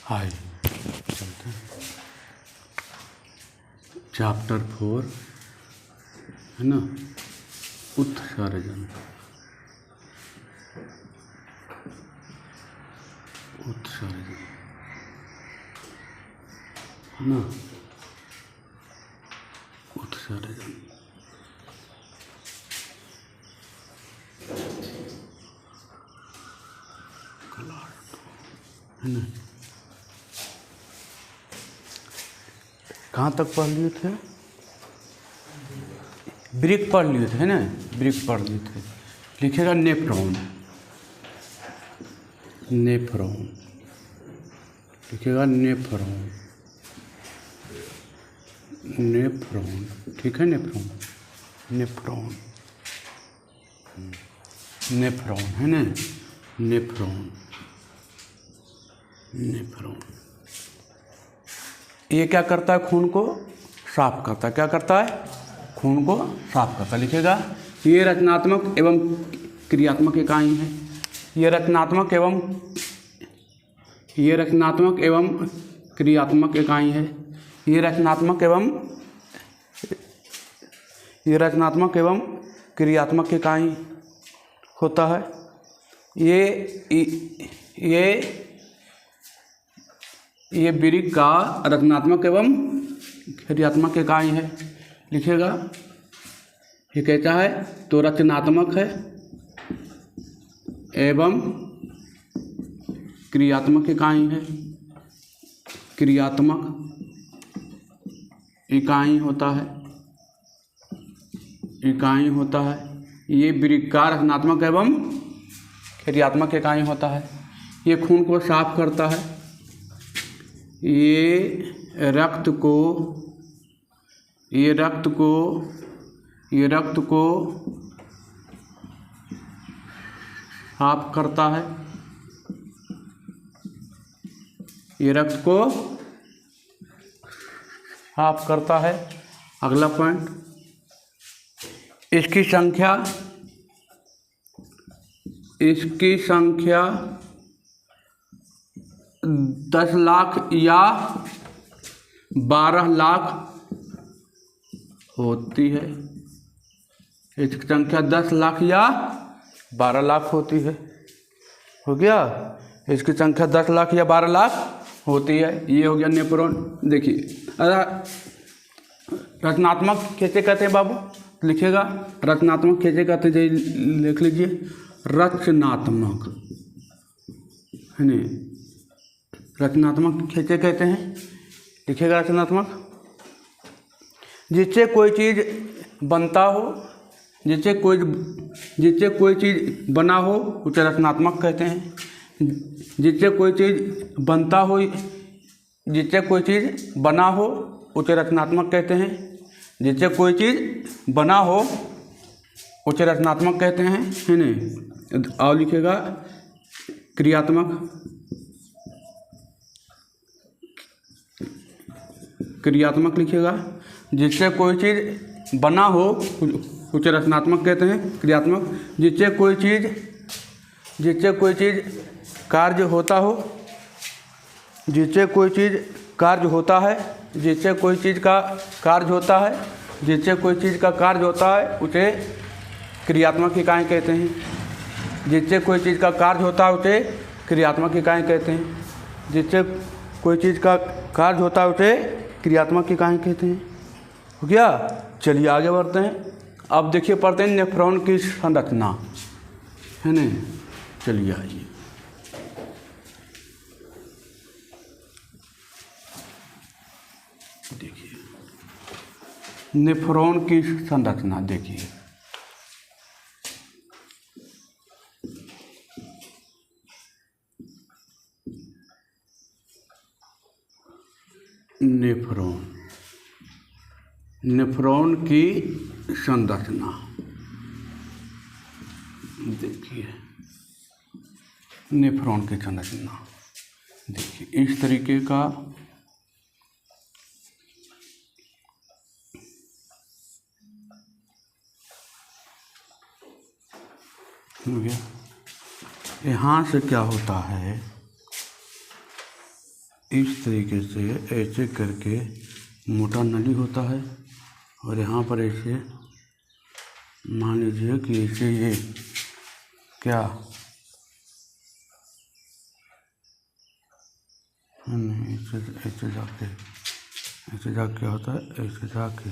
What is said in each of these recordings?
हाय, चलते हैं। चैप्टर 4 है ना, उत्सर्जन। उत्सर्जन है ना, उत्सर्जन। है ना, कहाँ तक पढ़ लिए थे? ब्रिक पढ़ लिए थे ना, ब्रिक पढ़ लिए थे। लिखेगा नेफ्रॉन, नेफ्रॉन लिखेगा नेफ्रॉन, नेफ्रॉन, ठीक है। नेफ्रॉन, नेफ्रॉन, नेफ्रॉन है ना, नेफ्रॉन, नेफ्रॉन। ये क्या करता है? खून को साफ करता है। क्या करता है? खून को साफ करता है। लिखेगा ये रचनात्मक एवं क्रियात्मक इकाई है। ये रचनात्मक एवं क्रियात्मक इकाई है। ये रचनात्मक एवं क्रियात्मक इकाई होता है। ये ब्रिक का रचनात्मक एवं क्रियात्मक इकाई है। लिखेगा, ये कहता है तो रचनात्मक है एवं क्रियात्मक इकाई है। क्रियात्मक इकाई होता है, इकाई होता है। ये ब्रिक का रचनात्मक एवं क्रियात्मक इकाई होता है। ये खून को साफ करता है। ये रक्त को साफ करता है। ये रक्त को साफ करता है। अगला पॉइंट, इसकी संख्या 10 लाख या 12 लाख होती है। इसकी संख्या 10 लाख या 12 लाख होती है। हो गया? इसकी संख्या 10 लाख या 12 लाख होती है। ये हो गया नेफ्रॉन। देखिए, रचनात्मक कैसे कहते हैं बाबू? लिखेगा रचनात्मक कैसे कहते हैं, लिख लीजिए। रचनात्मक है ना, रचनात्मक कैसे कहते हैं? लिखेगा रचनात्मक, जिससे कोई चीज़ बनता हो, जिससे कोई चीज़ बना हो उसे रचनात्मक कहते हैं। जिससे कोई चीज़ बनता हो, जिससे कोई चीज़ बना हो उसे रचनात्मक कहते हैं। जिससे कोई चीज़ बना हो उसे रचनात्मक कहते हैं, है ना। और लिखेगा क्रियात्मक, क्रियात्मक लिखेगा, जिससे कोई चीज़ बना हो उसे रचनात्मक कहते हैं। क्रियात्मक, जिससे कोई चीज़ कार्य होता हो, जिससे कोई चीज़ कार्य होता है, जिससे कोई चीज़ का कार्य होता है, जिससे कोई चीज़ का कार्य होता है उसे क्रियात्मक इकाई कहते हैं। जिससे कोई चीज़ का कार्य होता है उसे क्रियात्मक इकाई कहते हैं। जिससे कोई चीज़ का कार्य होता है उसे क्रियात्मक इकाई कहते हैं। हो गया? चलिए आगे बढ़ते हैं। अब देखिए, पढ़ते हैं नेफ्रॉन की संरचना, है ना। चलिए आइए, देखिए नेफ्रॉन की संरचना। देखिए, नेफ्रॉन की संरचना देखिए। नेफ्रॉन की संरचना देखिए, इस तरीके का हो गया। यहाँ से क्या होता है, इस तरीके से ऐसे करके मोटा नली होता है और यहाँ पर ऐसे मान लीजिए कि ऐसे ये क्या नहीं, ऐसे जाके क्या होता है, ऐसे जाके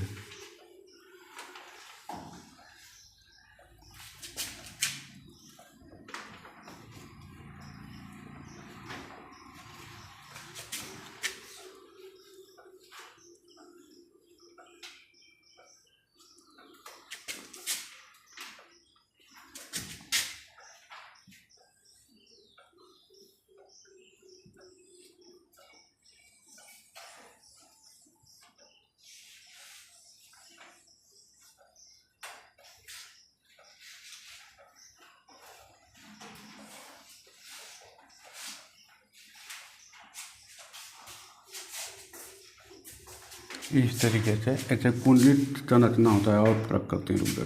इस तरीके से ऐसे कुंडली संरचना होता है और फर्क करते हैं रुद्र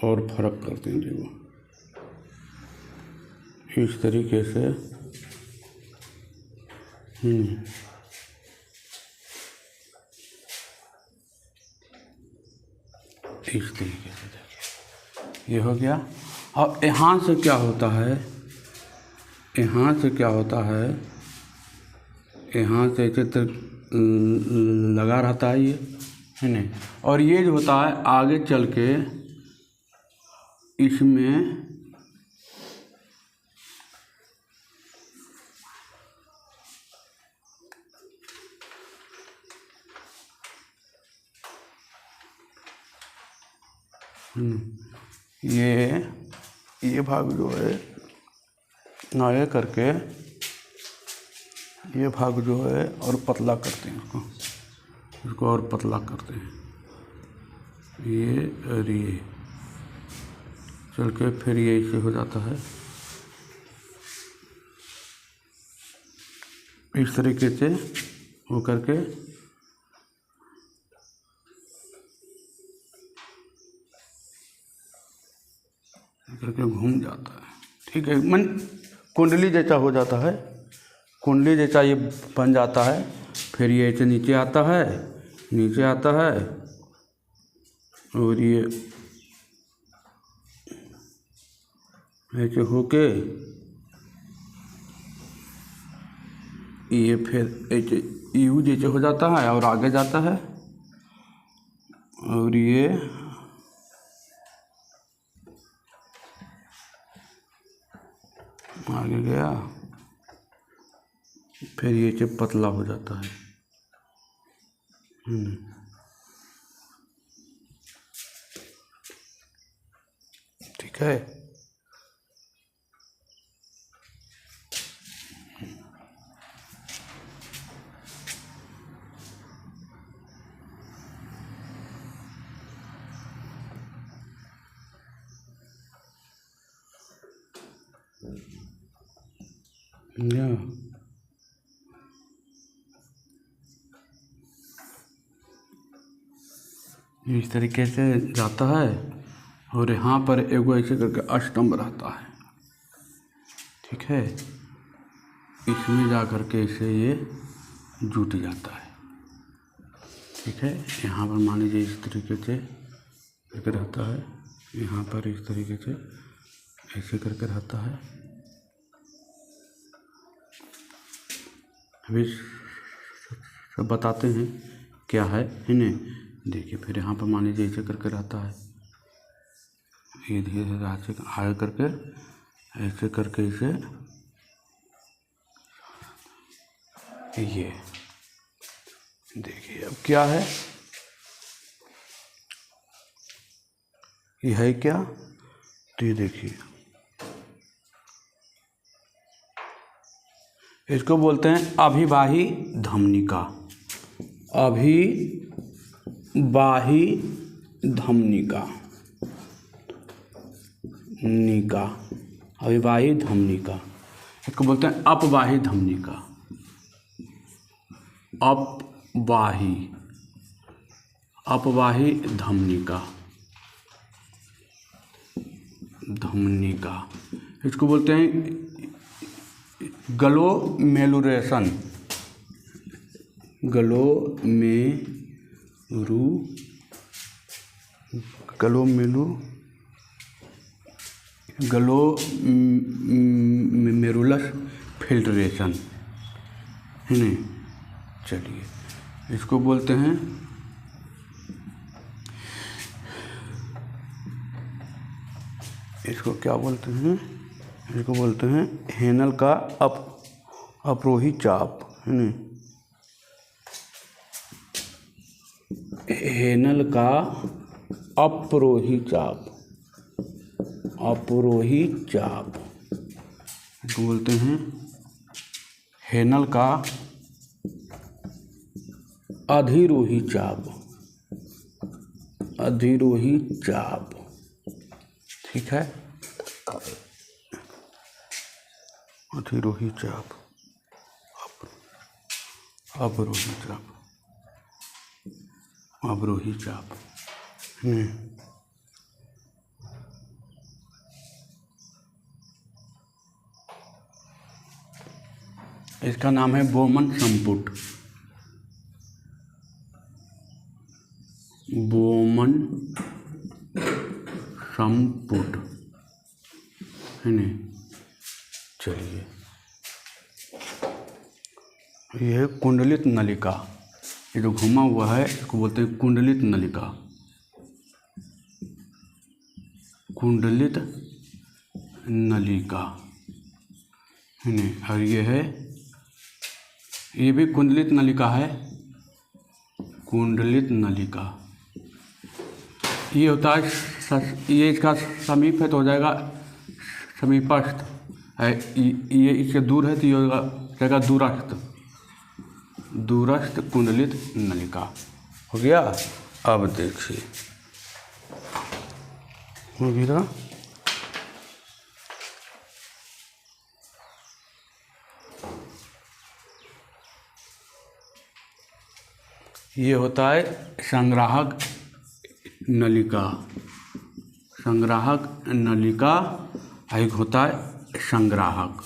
और फर्क करते हैं देखो इस तरीके से। इस तरीके से देखिए ये हो गया। अब यहाँ से क्या होता है, यहाँ से क्या होता है, यहाँ से ऐसे लगा रहता है ये, है नहीं, और ये जो होता है आगे चल के इसमें ये भाग जो है आगे करके ये भाग जो है और पतला करते हैं इसको और पतला करते हैं ये और ये चल के फिर ये ऐसे हो जाता है। इस तरीके से वो करके घूम जाता है, ठीक है, मन कुंडली जैसा हो जाता है, कुंडली जैसा ये बन जाता है। फिर ये ऐसे नीचे आता है, नीचे आता है और ये ऐसे होके ये फिर ऐसे यू जैसे हो जाता है और आगे जाता है और ये आगे गया फिर ये ऐसे पतला हो जाता है। ठीक है, इस तरीके से जाता है और यहाँ पर एगो ऐसे करके अष्टम रहता है, ठीक है, इसमें जा कर के ऐसे ये जुट जाता है, ठीक है। यहाँ पर मान लीजिए इस तरीके से करके रहता है, यहाँ पर इस तरीके से ऐसे करके रहता है। अभी सब बताते हैं क्या है नहीं। देखिए फिर यहाँ पर मान लीजिए ऐसे करके रहता है, ये धीरे धीरे आगे करके ऐसे करके इसे ये देखिए अब क्या है, ये है क्या, तो ये देखिए इसको बोलते हैं अभिवाही धमनिका, अभिवाही धमनिका, अभिवाही धमनिका। इसको बोलते हैं अपवाही धमनिका, अपवाही धमनिका, इसको बोलते हैं ग्लोमेरुलेशन, ग्लोमेरुलस फिल्ट्रेशन है नहीं। चलिए इसको बोलते हैं इसको क्या बोलते हैं, इसको बोलते हैं हेनल का अपरोही चाप है नहीं। हेनल का अपरोही चाप इसको बोलते हैं हेनल का अधिरोही चाप। ठीक है, अधिरोही चाप, अवरोही चाप। इसका नाम है बोमन संपुट। है नहीं। चलिए ये है कुंडलित नलिका। ये जो घुमा हुआ है इसको बोलते हैं कुंडलित नलिका। है नहीं। और ये भी कुंडलित नलिका है। ये होता है, ये इसका समीप है तो हो जाएगा समीपस्थ है। ये इससे दूर है तो ये हो जाएगा दूरस्थ कुंडलित नलिका। हो गया। अब देखिए हो गया। ये होता है संग्राहक नलिका। एक होता है संग्राहक।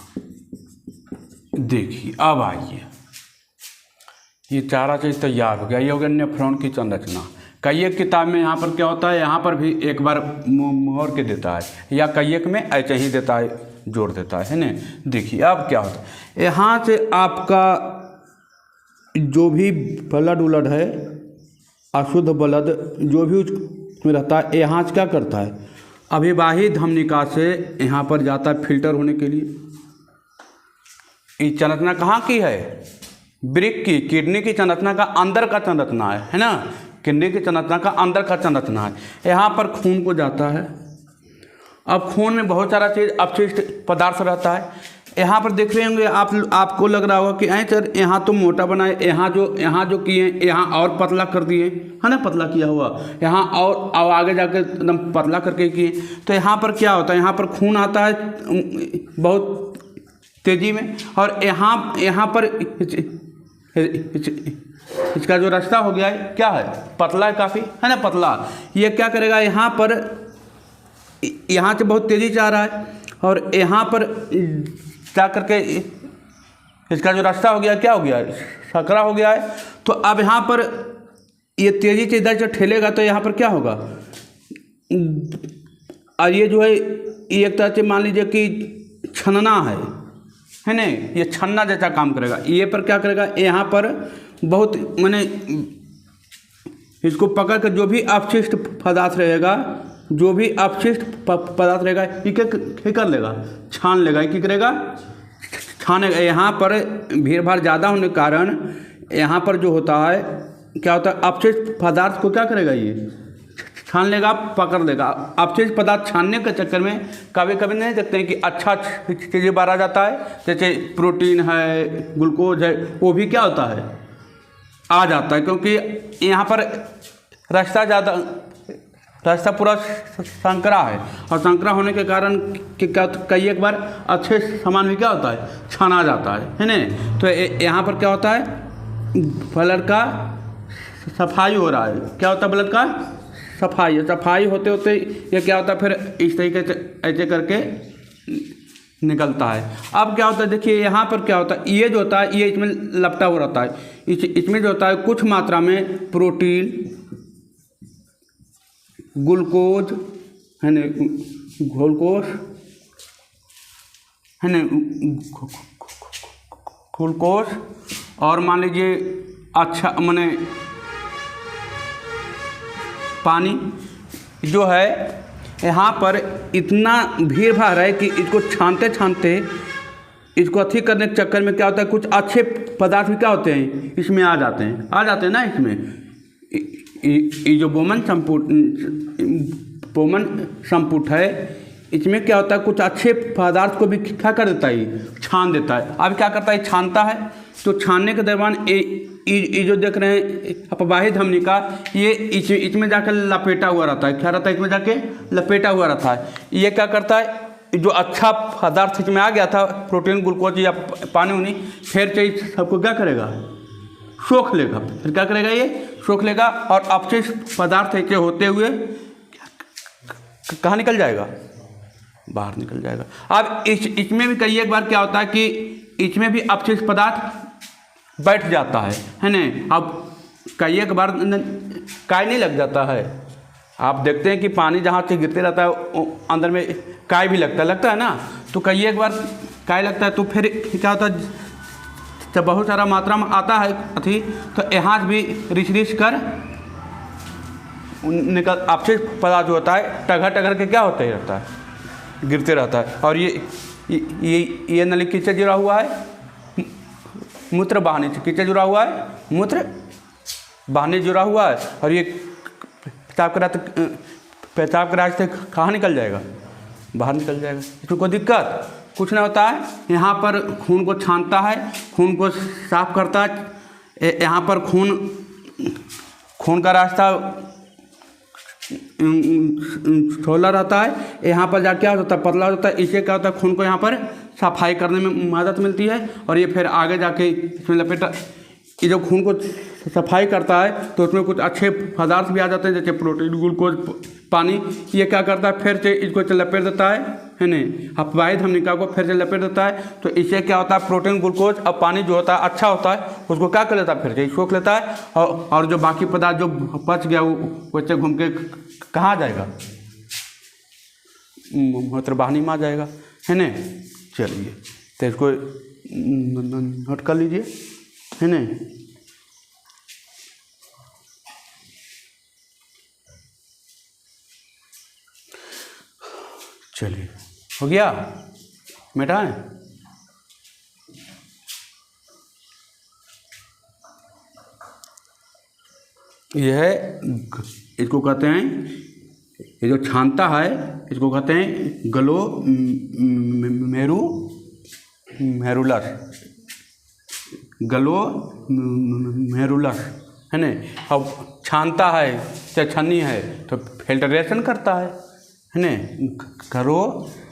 देखिए अब आइए, ये चारा चीज तैयार हो गया। ये हो गया नेफ्रॉन की संरचना। कई एक किताब में यहाँ पर क्या होता है, यहाँ पर भी एक बार मोड़ के देता है, या कई एक में ऐसे ही देता है, जोड़ देता है ना। देखिए अब क्या होता है, यहाँ से आपका जो भी ब्लड है, अशुद्ध ब्लड जो भी उसमें रहता है, यहाँ से क्या करता है, अभिवाही धमनिका से यहाँ पर जाता है फिल्टर होने के लिए। ये संरचना कहाँ की है, वृक्क की, किडनी की संरचना का अंदर का संरचना है ना। किडनी की संरचना का अंदर का संरचना है। यहाँ पर खून को जाता है। अब खून में बहुत सारा चीज़ अपशिष्ट पदार्थ रहता है। यहाँ पर देख रहे होंगे आपको लग रहा होगा कि ऐ सर यहाँ तो मोटा बनाए, यहाँ जो किए यहाँ और पतला कर दिए है ना, पतला किया हुआ यहाँ और आगे जाकर एकदम पतला करके किए। तो यहाँ पर क्या होता है, यहाँ पर खून आता है बहुत तेज़ी में, और यहाँ पर इसका जो रास्ता हो गया है क्या है, पतला है काफ़ी, है ना, पतला। ये क्या करेगा, यहाँ से बहुत तेज़ी से आ रहा है, और यहाँ पर जा करके इसका जो रास्ता हो गया क्या हो गया, सकरा हो गया है। तो अब यहाँ पर ये तेज़ी से इधर से ठेलेगा तो यहाँ पर क्या होगा, और ये जो है ये एक तरह से मान लीजिए कि छनना है ना, ये छन्ना जैसा काम करेगा। ये पर क्या करेगा, यहाँ पर बहुत माने इसको पकड़ कर जो भी अपशिष्ट पदार्थ रहेगा, ये क्या कर लेगा, छान लेगा। ये क्या करेगा, छानेगा। यहाँ पर भीड़ भाड़ ज़्यादा होने के कारण यहाँ पर जो होता है क्या होता है, अपशिष्ट पदार्थ को क्या करेगा, ये छान लेगा, पकड़ लेगा। अपशिष्ट पदार्थ छानने के चक्कर में कभी कभी नहीं देखते हैं कि अच्छा चीज़ें बाहर आ जाता है, जैसे प्रोटीन है, ग्लूकोज है, वो भी क्या होता है, आ जाता है, क्योंकि यहाँ पर रास्ता पूरा संकरा है, और संकरा होने के कारण कई एक बार अच्छे सामान भी क्या होता है, छाना जाता है ना। तो यहाँ पर क्या होता है, ब्लड का सफाई हो रहा है। क्या होता है, ब्लड का सफाई होते होते ये क्या होता है, फिर इस तरीके से ऐसे करके निकलता है। अब क्या होता है, देखिए यहाँ पर क्या होता है, ये जो होता है ये इसमें लपटा हुआ रहता है। इसमें जो होता है कुछ मात्रा में प्रोटीन, ग्लूकोज है न, ग्लूकोज है न, ग्लूकोज और मान लीजिए अच्छा माने पानी जो है यहाँ पर इतना भीड़ भाड़ है कि इसको छानते छानते इसको अथी करने के चक्कर में क्या होता है, कुछ अच्छे पदार्थ भी क्या होते हैं इसमें आ जाते हैं ना इसमें। ये जो बोमन संपुट है, इसमें क्या होता है कुछ अच्छे पदार्थ को भी क्या कर देता है, छान देता है। अब क्या करता है, छानता है। तो छानने के दौरान ये जो देख रहे हैं अपवाही धमनी का, ये इसमें जाकर लपेटा हुआ रहता है। क्या रहता है, इसमें जाके लपेटा हुआ रहता है। ये क्या करता है, जो अच्छा पदार्थ इसमें आ गया था, प्रोटीन, ग्लूकोज या पानी उनी, फिर चाहिए सबको क्या करेगा, सोख लेगा। फिर क्या करेगा, ये सोख लेगा और अपशिष्ट पदार्थ ऐसे होते हुए कहाँ निकल जाएगा, बाहर निकल जाएगा। अब इसमें भी कई एक बार क्या होता है कि इसमें भी अपशिष्ट पदार्थ बैठ जाता है ना। अब कई एक बार काई नहीं लग जाता है। आप देखते हैं कि पानी जहाँ से गिरते रहता है अंदर में काई भी लगता है ना। तो कई एक बार काई लगता है, तो फिर क्या होता है, जब बहुत सारा मात्रा में आता है अथी, तो यहाँ भी रिस कर निकल अपशिष्ट पदार्थ जो होता है टगर के क्या होता ही रहता है, गिरते रहता है। और ये नली किससे जुड़ा हुआ है, मूत्र वाहिनी से। किससे जुड़ा हुआ है, मूत्र वाहिनी जुड़ा हुआ है। और ये पेशाब के रास्ते से कहाँ निकल जाएगा, बाहर निकल जाएगा। इसमें कोई दिक्कत कुछ नहीं होता है। यहाँ पर खून को छानता है, खून को साफ करता है। यहाँ पर खून का रास्ता छोला रहता है। यहाँ पर जा क्या होता है, पतला होता है। इससे क्या होता है, खून को यहाँ पर सफाई करने में मदद मिलती है। और ये फिर आगे जाके इसमें लपेटा, ये जो खून को सफाई करता है तो उसमें कुछ अच्छे पदार्थ भी आ जाते हैं, जैसे प्रोटीन, ग्लूकोज, पानी। ये क्या करता है, फिर से इसको लपेट देता है नहीं, अपवाही धमनिका को फिर से लपेट देता है। तो इससे क्या होता है, प्रोटीन, ग्लूकोज और पानी जो होता है अच्छा होता है, उसको क्या कर लेता है, फिर से सोख लेता है। और जो बाकी पदार्थ जो बच गया वो वैसे घूम के कहाँ जाएगा, मूत्र वाहिनी में आ जाएगा, है ना। चलिए तो इसको नोट कर लीजिए, है ना। चलिए हो गया, मिटाएं। यह है, इसको कहते हैं, ये जो छानता है इसको कहते हैं ग्लोमेरुलस, है ना। अब छानता है चाहे छन्नी है तो फिल्ट्रेशन करता है ना। ग्लोमेरुलस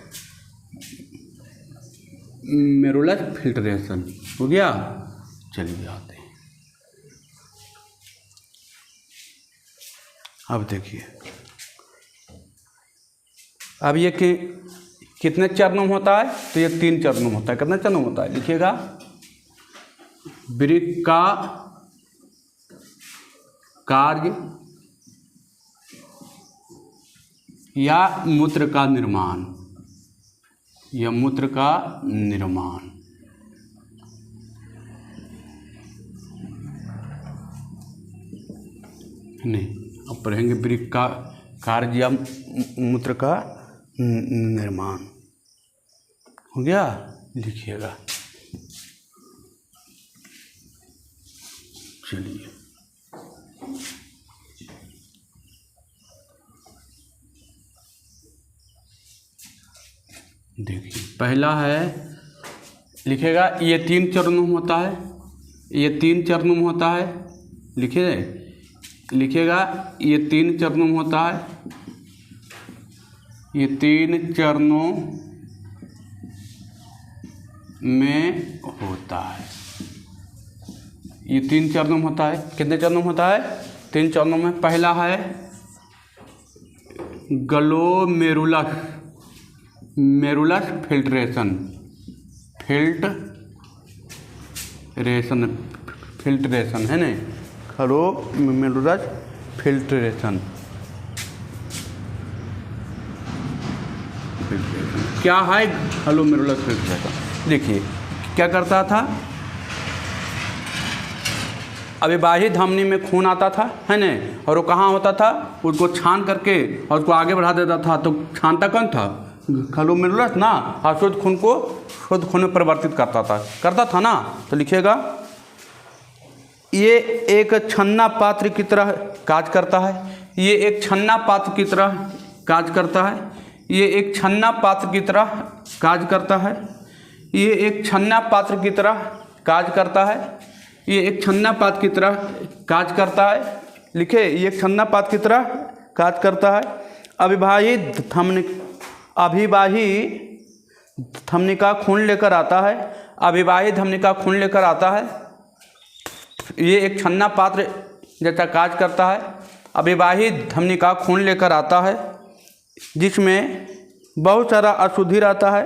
फिल्ट्रेशन हो गया। चलिए आते हैं, अब देखिए, अब ये कितने चरणों में होता है, तो ये 3 चरणों में होता है। कितने चरणों में होता है, लिखिएगा। वृक्क का कार्य या मूत्र का निर्माण, या मूत्र का निर्माण, नहीं, अब पढ़ेंगे वृक्क का कार्य या मूत्र का निर्माण। हो गया, लिखिएगा। चलिए देखिए, पहला है, लिखिएगा, ये 3 चरणों में होता है। ये 3 चरणों में होता है, लिखिएगा, ये 3 चरणों में होता है। ये 3 चरणों में होता है। ये 3 चरणों में होता है। कितने चरणों में होता है, 3 चरणों में। पहला है ग्लोमेरुलस, मेरुलस फिल्ट्रेशन, फिल्ट्रेशन है ना, ग्लोमेरुलस फिल्ट्रेशन। क्या है ग्लोमेरुलस फिल्ट्रेशन? देखिए क्या करता था, अविभाज्य धमनी में खून आता था है ना, और वो कहाँ होता था, उसको छान करके और उसको आगे बढ़ा देता था। तो छानता कौन था? ग्लोमेरुलस ना, और शुद्ध खून को शुद्ध खून में परिवर्तित करता था ना। तो लिखिएगा, ये एक छन्ना पात्र की तरह कार्य करता है। ये एक छन्ना पात्र की तरह कार्य करता है। ये एक छन्ना पात्र की तरह कार्य करता है। ये एक छन्ना पात्र की तरह कार्य करता है। ये एक छन्ना पात्र की तरह कार्य करता है। लिखे, ये एक छन्ना पात्र की तरह कार्य करता है। अविभाज्य धमनिका खून लेकर आता है। अविभाज्य धमनिका खून लेकर आता है। ये एक छन्ना पात्र जैसा कार्य करता है। अविभाज्य धमनिका खून लेकर आता है, जिसमें बहुत सारा अशुद्धि रहता है।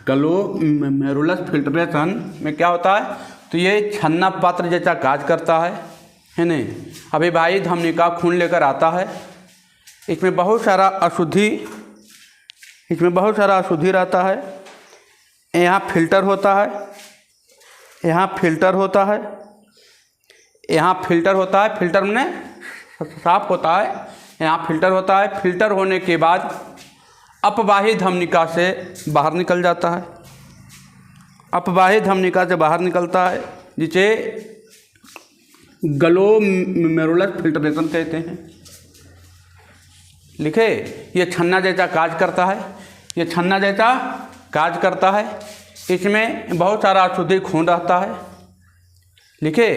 ग्लोमेरुलस फिल्ट्रेशन में क्या होता है? तो ये छन्ना पात्र जैसा कार्य करता है नहीं। अविभाज्य धमनिका खून लेकर आता है, इसमें बहुत सारा अशुद्धि रहता है। यहाँ फिल्टर होता है, फिल्टर में साफ होता है। यहाँ फिल्टर होता है। फिल्टर होने के बाद अपवाही धमनिका से बाहर निकल जाता है। अपवाही धमनिका से बाहर निकलता है, जिसे ग्लोमेरुलस फिल्ट्रेशन कहते हैं। लिखे, ये छन्ना जैसा कार्य करता है। इसमें बहुत सारा अशुद्धि खून रहता है। लिखे,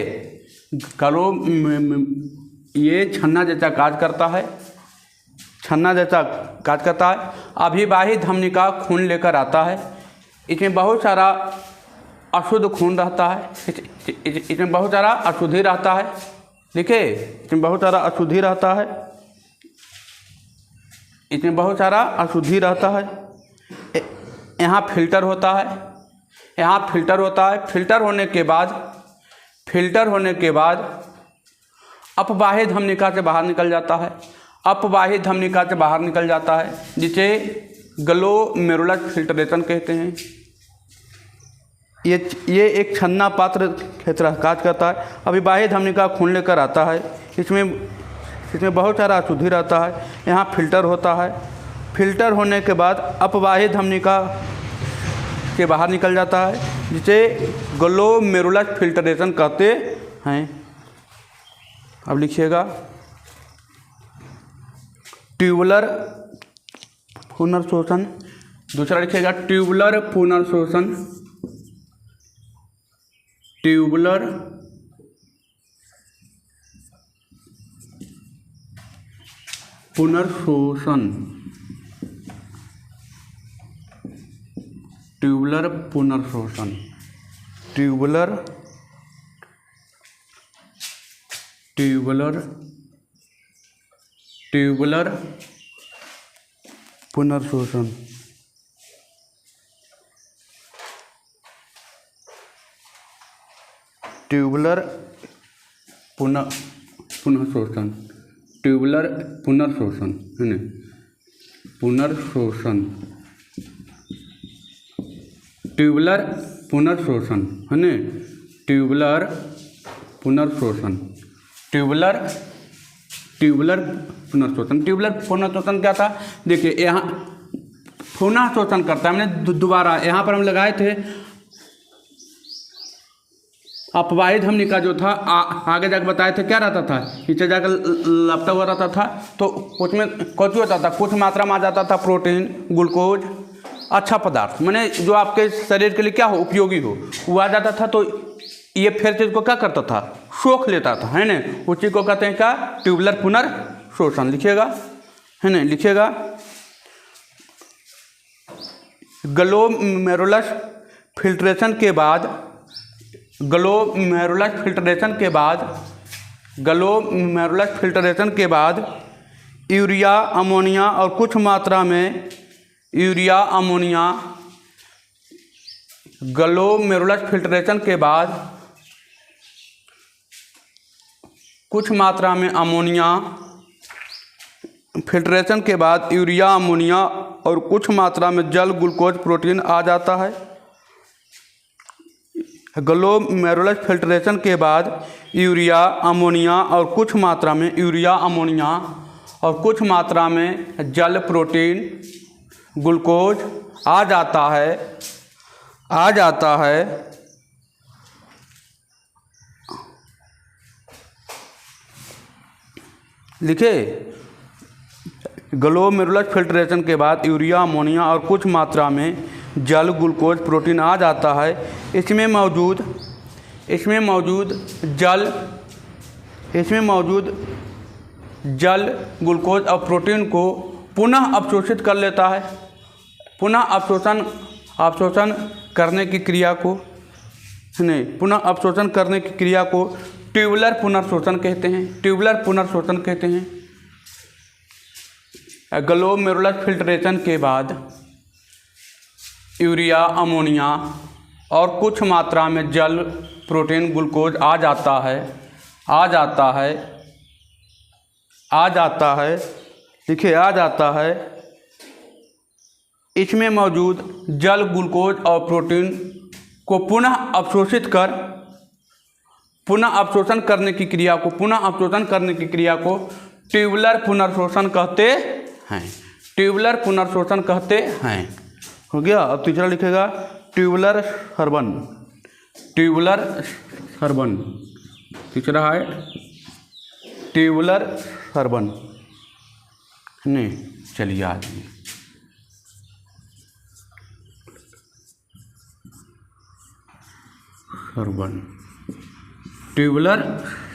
ये छन्ना जैसा कार्य करता है। अविभाज्य धमनिका खून लेकर आता है। इसमें बहुत सारा अशुद्ध खून रहता है। इसमें बहुत सारा अशुद्धि रहता है। लिखे, इसमें बहुत सारा अशुद्धि रहता है। यहाँ फिल्टर होता है। फिल्टर होने के बाद अपवाही धमनिका से बाहर निकल जाता है। जिसे ग्लोमेरुलस फिल्ट्रेशन कहते हैं। ये एक छन्ना पात्र की तरह कार्य करता है। अविभाज्य धमनिका खून लेकर आता है। इसमें बहुत सारा अशुद्धि रहता है। यहाँ फिल्टर होता है। फिल्टर होने के बाद अपवाही धमनिका के बाहर निकल जाता है, जिसे ग्लोमेरुलस फिल्ट्रेशन कहते हैं। अब लिखिएगा, ट्यूबुलर पुनर्शोषण। दूसरा लिखिएगा ट्यूबुलर पुनर्शोषण। ट्यूबुलर पुनर्शोषण। ट्यूबुलर पुनर्शोषण। ट्यूबुलर पुनर्शोषण। ट्यूबुलर पुनर्शोषण। ट्यूबुलर पुनर्शोषण है ना, पुनर्शोषण। ट्यूबुलर पुनर्शोषण है ना, ट्यूबुलर पुनर्शोषण। ट्यूबुलर पुनर्शोषण क्या था? देखिए, यहाँ पुनः शोषण करता है। मैंने दोबारा यहाँ पर हम लगाए थे अपवाही धमनिका जो था, आगे जाकर बताए थे क्या रहता था, नीचे जाकर लपटा हुआ रहता था। तो उसमें कुछ होता था, कुछ मात्रा में आ जाता था प्रोटीन, ग्लूकोज, अच्छा पदार्थ, माने जो आपके शरीर के लिए क्या हो, उपयोगी हो, वो आ जाता था। तो ये फिर चीज को क्या करता था, सोख लेता था, है ना। उस चीज को कहते हैं क्या, ट्यूबुलर पुनर्शोषण। लिखिएगा, है ना, लिखिएगा ग्लोमेरुलस फिल्ट्रेशन के बाद ग्लोमेरुलर फिल्ट्रेशन के बाद यूरिया अमोनिया और कुछ मात्रा में यूरिया अमोनिया, ग्लोमेरुलर फिल्ट्रेशन के बाद कुछ मात्रा में अमोनिया, फिल्ट्रेशन के बाद यूरिया अमोनिया और कुछ मात्रा में जल ग्लूकोज प्रोटीन आ जाता है। ग्लोमेरुलर फिल्ट्रेशन के बाद यूरिया अमोनिया और कुछ मात्रा में यूरिया अमोनिया और कुछ मात्रा में जल प्रोटीन ग्लूकोज आ जाता है। लिखे, ग्लोमेरुलर फिल्ट्रेशन के बाद यूरिया अमोनिया और कुछ मात्रा में जल ग्लूकोज प्रोटीन आ जाता है। इसमें मौजूद जल ग्लूकोज और प्रोटीन को पुनः अवशोषित कर लेता है। पुनः अवशोषण करने की क्रिया को ट्यूबुलर पुनर्शोषण कहते हैं। ग्लोमेरुलर फिल्ट्रेशन के बाद यूरिया अमोनिया और कुछ मात्रा में जल प्रोटीन ग्लूकोज आ जाता है। इसमें मौजूद जल ग्लूकोज और प्रोटीन को पुनः अवशोषण करने की क्रिया को ट्यूबुलर पुनर्शोषण कहते हैं। हो गया। अब तीसरा लिखेगा ट्यूबुलर सर्वन। तीसरा है ट्यूबुलर सर्वन। नहीं, चलिए आज ट्यूबुलर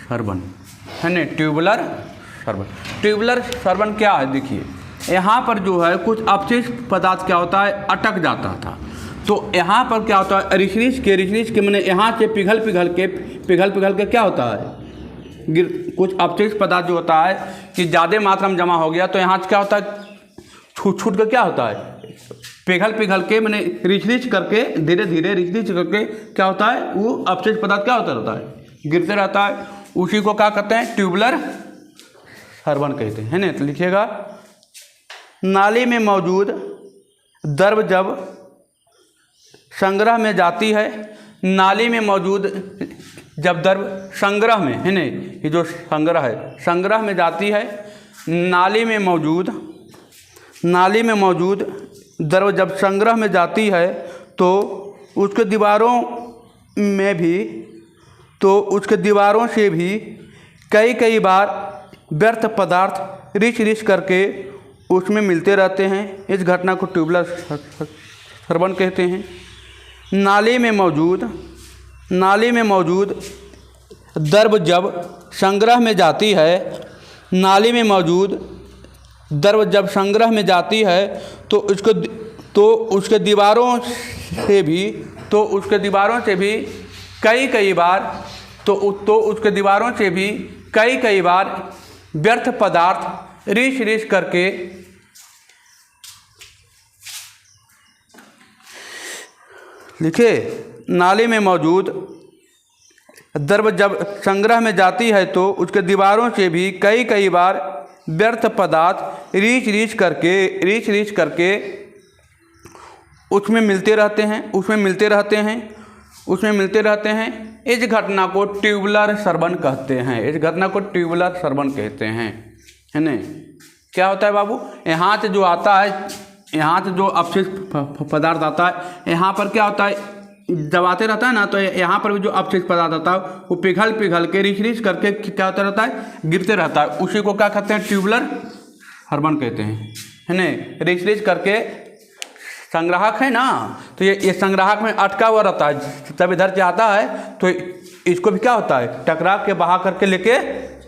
सर्वन है ना। ट्यूबुलर सर्वन क्या है? देखिए, यहाँ पर जो है कुछ अपशिष्ट पदार्थ क्या होता है, अटक जाता था। तो यहाँ पर क्या होता है, रिच के मैंने यहाँ से पिघल के क्या होता है, कुछ अपशिष्ट पदार्थ जो होता है कि ज़्यादा मात्रा में जमा हो गया, तो यहाँ से क्या होता है, छूट कर क्या होता है, पिघल के मैंने रिच करके धीरे करके क्या होता है, वो अपशिष्ट पदार्थ क्या होता रहता है, गिरते रहता है। उसी को क्या कहते हैं, ट्यूबुलर सर्वन कहते हैं ना। तो लिखिएगा, नाली में मौजूद द्रव जब संग्रह में जाती है, नाली में मौजूद जब द्रव संग्रह में है ना, ये जो संग्रह में जाती है, नाली में मौजूद द्रव जब संग्रह में जाती है तो उसके दीवारों से भी कई बार व्यर्थ पदार्थ रिच करके उसमें मिलते रहते हैं। इस घटना को ट्यूबुलर सर्वन कहते हैं। नाली में मौजूद द्रव जब संग्रह में जाती है, तो उसके दीवारों से भी कई बार व्यर्थ पदार्थ रिच करके लिखे, नाली में मौजूद द्रव जब संग्रह में जाती है तो उसके दीवारों से भी कई बार व्यर्थ पदार्थ रिच करके उसमें मिलते रहते हैं। इस घटना को ट्यूबुलर सर्वन कहते हैं। है ना। क्या होता है बाबू, यहाँ से जो आता है, यहाँ से जो अपशिष्ट पदार्थ आता है, यहाँ पर क्या होता है, जब आते रहता है ना, तो यहाँ पर भी जो अपशिष्ट पदार्थ आता है वो पिघल के रिच करके क्या होता रहता है, गिरते रहता है। उसी को क्या कहते हैं, ट्यूबुलर सर्वन कहते हैं। है ना। रिच करके संग्राहक है ना, तो ये संग्राहक में अटका हुआ रहता है। जब इधर से आता है तो इसको भी क्या होता है, टकरा के बहा करके लेके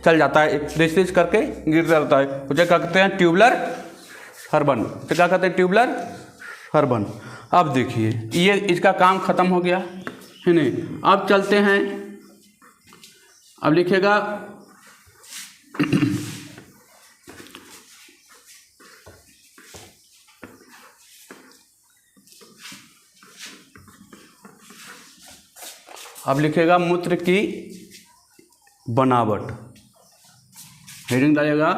चल जाता है, रिच करके गिरता रहता है। उसे क्या कहते हैं, ट्यूबुलर सर्वन। अब देखिए, ये इसका काम खत्म हो गया है ना। अब चलते हैं, अब लिखिएगा अब लिखेगा मूत्र की बनावट। हेडिंग डालेगा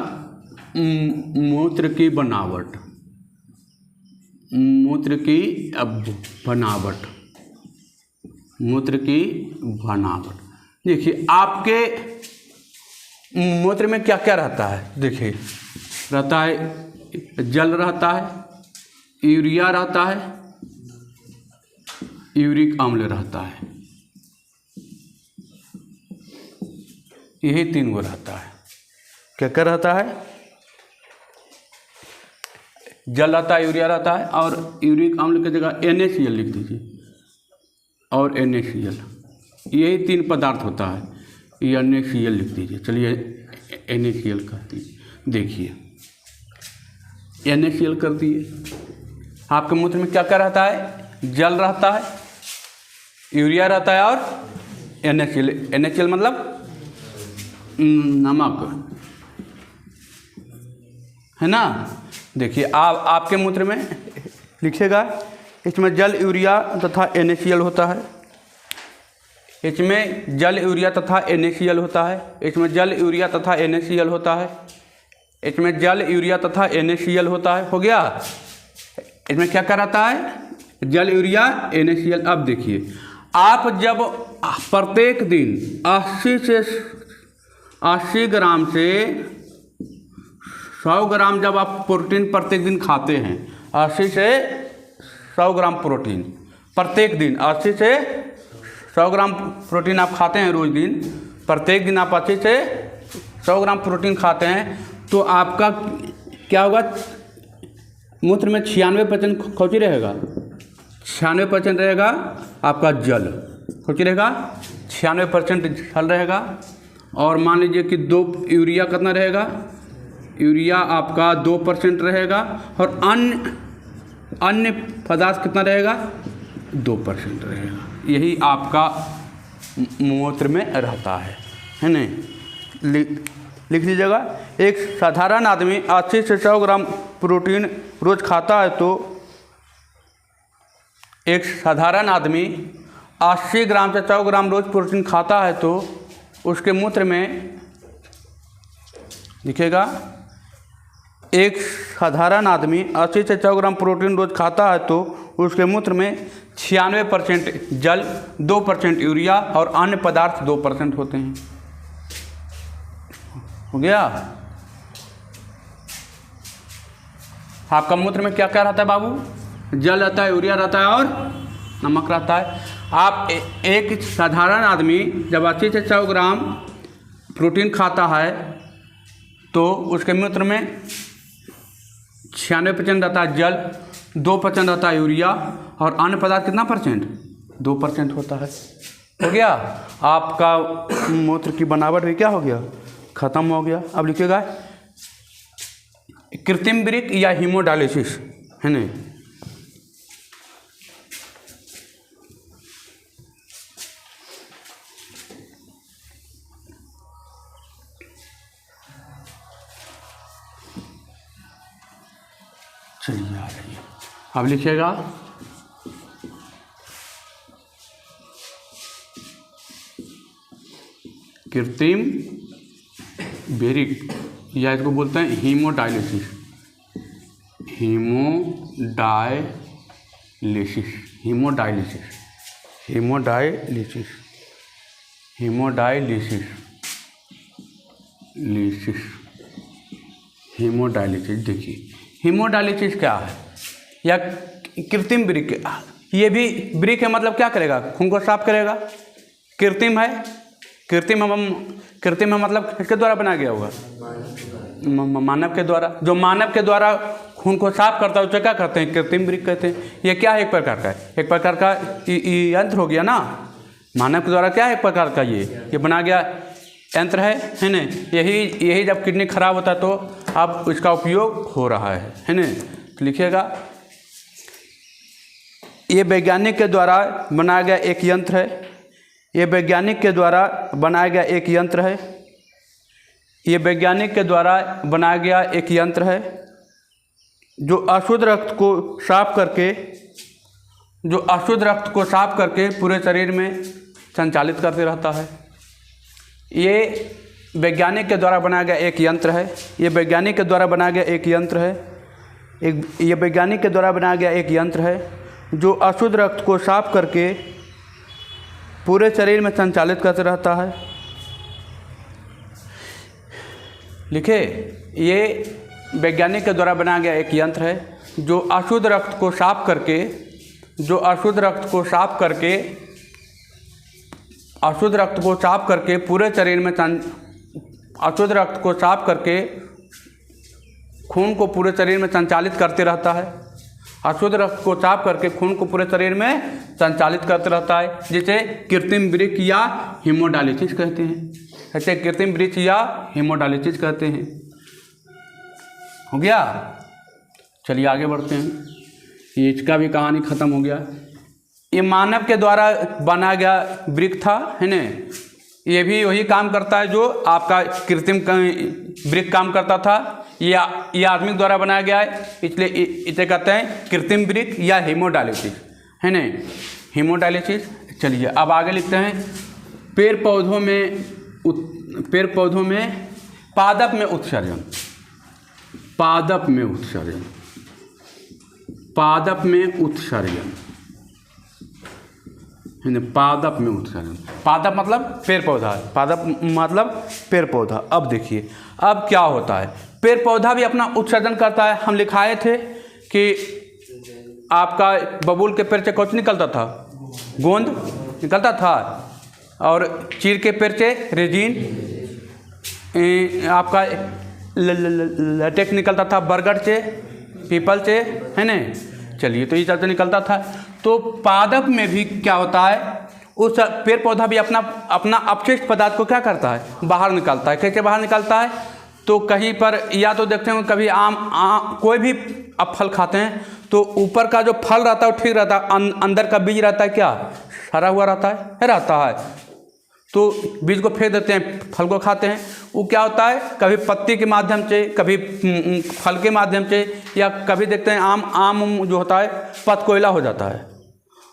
मूत्र की बनावट, मूत्र की बनावट, मूत्र की बनावट। देखिए आपके मूत्र में क्या क्या रहता है। देखिए रहता है जल रहता है, यूरिया रहता है, यूरिक अम्ल रहता है, यही 3 गो रहता है। क्या क्या रहता है? जल रहता है, यूरिया रहता है, और यूरिक अम्ल की जगह NaCl लिख दीजिए, और NaCl, यही 3 पदार्थ होता है। ये NaCl लिख दीजिए। चलिए NaCl कर दीजिए। देखिए NaCl कर दिए। आपके मूत्र में क्या क्या रहता है? जल रहता है, यूरिया रहता है, और NaCl। NaCl मतलब नमक, है ना। देखिए आपके मूत्र में लिखिएगा, इसमें जल, यूरिया तथा NaCl होता है। इसमें जल, यूरिया तथा NaCl होता है। इसमें जल, यूरिया तथा NaCl होता है। इसमें जल, यूरिया तथा NaCl होता है। हो गया। इसमें क्या क्या रहता है? जल, यूरिया, NaCl। अब देखिए आप जब प्रत्येक दिन 80 ग्राम से 100 ग्राम जब आप प्रोटीन प्रत्येक दिन खाते हैं, 80 से 100 ग्राम प्रोटीन प्रत्येक दिन, 80 से 100 ग्राम प्रोटीन आप खाते हैं रोज दिन, प्रत्येक दिन आप 80 से 100 ग्राम प्रोटीन खाते हैं, तो आपका क्या होगा? मूत्र में 96% कौची रहेगा? 96% रहेगा आपका जल। कौची रहेगा? 96% जल रहेगा। और मान लीजिए कि 2 यूरिया कितना रहेगा? यूरिया आपका 2% रहेगा, और अन्य पदार्थ कितना रहेगा? 2% रहेगा। यही आपका मूत्र में रहता है नहीं। लिख लीजिएगा। एक साधारण आदमी 80 से 100 ग्राम प्रोटीन रोज खाता है, तो एक साधारण आदमी 80 ग्राम से 100 ग्राम रोज प्रोटीन खाता है, तो उसके मूत्र में लिखेगा, एक साधारण आदमी 80 से 100 ग्राम प्रोटीन रोज खाता है, तो उसके मूत्र में 96% जल, 2% यूरिया और अन्य पदार्थ 2% होते हैं। हो गया। आपका मूत्र में क्या क्या रहता है बाबू? जल रहता है, यूरिया रहता है, और नमक रहता है। आप एक साधारण आदमी जब 80 से 100 ग्राम प्रोटीन खाता है, तो उसके मूत्र में 96% रहता है जल, 2% रहता है यूरिया, और अन्य पदार्थ कितना %? 2% होता है। हो गया। आपका मूत्र की बनावट भी क्या हो गया? खत्म हो गया। अब लिखिएगा कृत्रिम वृक्क या हीमोडायलिसिस, है ना। चलिए आ रही है। अब लिखिएगा कृत्रिम वृक्क, या इसको बोलते हैं haemodialysis. Haemodialysis, haemodialysis, haemodialysis, haemodialysis, haemodialysis. देखिए हीमोडायलिसिस क्या है? या कृत्रिम वृक्क, ये भी वृक्क है, मतलब क्या करेगा? खून को साफ करेगा। कृत्रिम है, कृत्रिम है मतलब किसके द्वारा बनाया गया होगा? मानव के द्वारा। जो मानव के द्वारा खून को साफ करता है उसे क्या कहते हैं? कृत्रिम वृक्क कहते हैं। ये क्या है? एक प्रकार का, एक प्रकार का यंत्र हो गया ना। मानव के द्वारा क्या है? एक प्रकार का ये बना गया यंत्र है ना। यही जब किडनी खराब होता है तो अब इसका उपयोग हो रहा है ना। तो लिखिएगा ये वैज्ञानिक के द्वारा बनाया गया एक यंत्र है। ये वैज्ञानिक के द्वारा बनाया गया एक यंत्र है। ये वैज्ञानिक के द्वारा बनाया गया एक यंत्र है जो अशुद्ध रक्त को साफ करके पूरे शरीर में संचालित करते रहता है। ये वैज्ञानिक के द्वारा बनाया गया एक यंत्र है। ये वैज्ञानिक के द्वारा बनाया गया एक यंत्र है जो अशुद्ध रक्त को साफ करके पूरे शरीर में संचालित करते रहता है। लिखे, ये वैज्ञानिक के द्वारा बनाया गया एक यंत्र है जो अशुद्ध रक्त को साफ करके पूरे शरीर में अशुद्ध रक्त को साफ करके खून को पूरे शरीर में संचालित करते रहता है। अशुद्ध रक्त को साफ करके खून को पूरे शरीर में संचालित करते रहता है, जिसे कृत्रिम वृक्क या हीमोडायलिसिस कहते हैं। हो गया, चलिए आगे बढ़ते हैं। ये इसका भी कहानी ख़त्म हो गया। ये मानव के द्वारा बनाया गया वृक्क था, है ना। ये भी वही काम करता है जो आपका कृत्रिम वृक्क काम करता था। ये आदमी द्वारा बनाया गया है, इसलिए इसे कहते हैं कृत्रिम वृक्क या हीमोडायलिसिस, है ना, हीमोडायलिसिस। चलिए अब आगे लिखते हैं। पेड़ पौधों में पादप में उत्सर्जन। पादप में उत्सर्जन। पादप मतलब पेड़ पौधा। अब देखिए, अब क्या होता है। पेड़ पौधा भी अपना उत्सर्जन करता है। हम लिखाए थे कि आपका बबूल के पेड़ से कुछ निकलता था, गोंद निकलता था, और चीड़ के पेड़ से रेजिन, आपका लटेक्स निकलता था, बरगद से, पीपल से, है ना। चलिए, तो ये सब निकलता था। तो पादप में भी क्या होता है, उस पेड़ पौधा भी अपना अपशिष्ट पदार्थ को क्या करता है, बाहर निकालता है। कैसे बाहर निकालता है, तो कहीं पर या तो देखते हैं कभी आम कोई भी आप फल खाते हैं तो ऊपर का जो फल रहता है वो ठीक रहता है, अंदर का बीज रहता है क्या, सड़ा हुआ रहता है। तो बीज को फेंक देते हैं, फल को खाते हैं। वो क्या होता है, कभी पत्ती के माध्यम से, कभी फल के माध्यम से, या कभी देखते हैं आम जो होता है पत कोयला हो जाता है,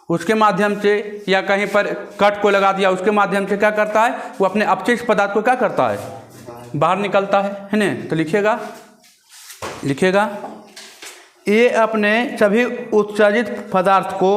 उसके माध्यम से, या कहीं पर कट को लगा दिया, उसके माध्यम से क्या करता है, वो अपने अपशिष्ट पदार्थ को क्या करता है, बाहर निकलता है ना। तो लिखिएगा, ये अपने सभी उत्सर्जित पदार्थ को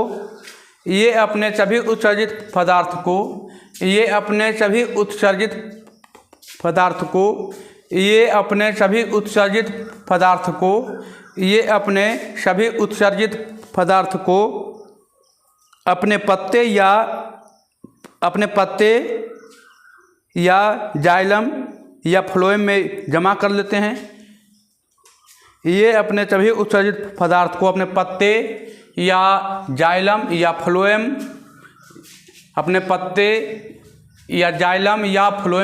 अपने पत्ते या जाइलम या फ्लोएम में जमा कर लेते हैं। ये अपने सभी उत्सर्जित पदार्थ को अपने पत्ते या जाइलम या फ्लोएम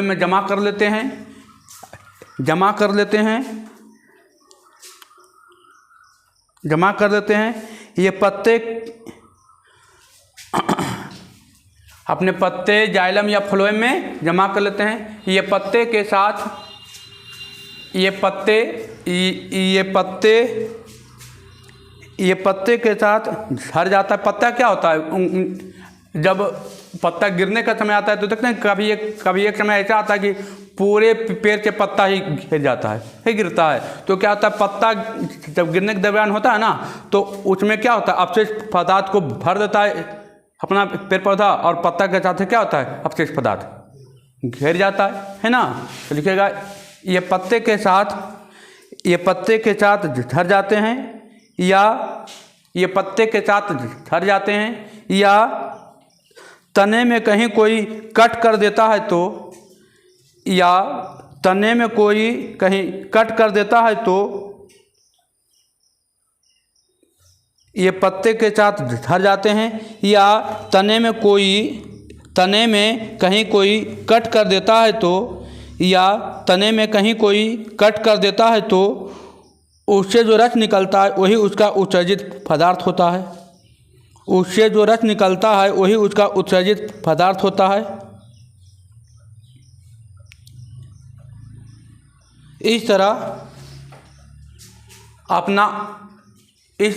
में जमा कर लेते हैं। ये पत्ते अपने पत्ते जाइलम या फ्लोएम में जमा कर लेते हैं। ये पत्ते के साथ झड़ जाता है। पत्ता क्या होता है, जब पत्ता गिरने का समय आता है तो देखते हैं कभी एक समय ऐसा आता है कि पूरे पेड़ से पत्ता ही गिरता है। तो क्या होता है, पत्ता जब गिरने के दौरान होता है ना, तो उसमें क्या होता है, अपशिष्ट पदार्थ को भर देता है अपना पेड़ पौधा, और पत्ता के साथ क्या होता है, अपशिष्ट पदार्थ घेर जाता है ना। तो लिखिएगा, ये पत्ते के साथ झड़ जाते हैं, या तने में कहीं कोई कट कर देता है तो ये पत्ते के साथ झड़ जाते हैं, या तने में कहीं कोई कट कर देता है तो उससे जो रस निकलता है वही उसका उत्सर्जित पदार्थ होता है। इस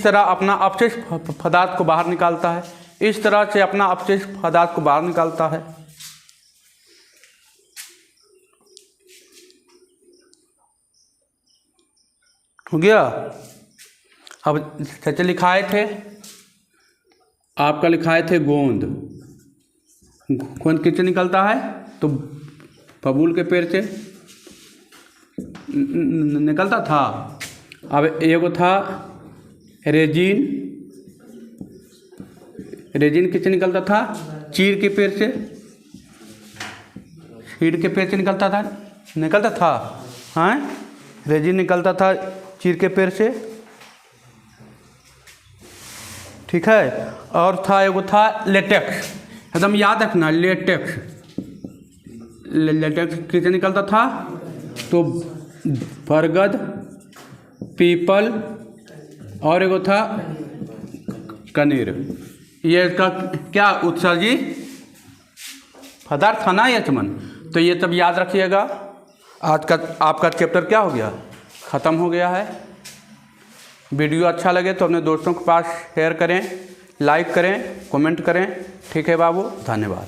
तरह अपना अपशिष्ट पदार्थ को बाहर निकालता है। इस तरह से अपना अपशिष्ट पदार्थ को बाहर निकालता है। हो गया। अब सच लिखाए थे, आपका लिखाए थे गोंद। गोंद किससे निकलता है? तो बबूल के पेड़ से निकलता था। अब एगो था रेजिन। रेजिन किससे निकलता था? चीड़ के पेड़ से। चीड़ के पेड़ से निकलता था। हाँ, रेजिन निकलता था चीड़ के पेड़ से। ठीक है। और था एगो था लेटेक्स। एकदम याद रखना, लेटेक्स। लेटेक्स किससे निकलता था? तो बरगद, पीपल और एगो था कनेर। ये इसका क्या उत्सर्जी पदार्थ था ना यचमन। तो ये सब याद रखिएगा। आज का आपका चैप्टर क्या हो गया? ख़त्म हो गया है। वीडियो अच्छा लगे तो अपने दोस्तों के पास शेयर करें, लाइक करें, कमेंट करें। ठीक है बाबू, धन्यवाद।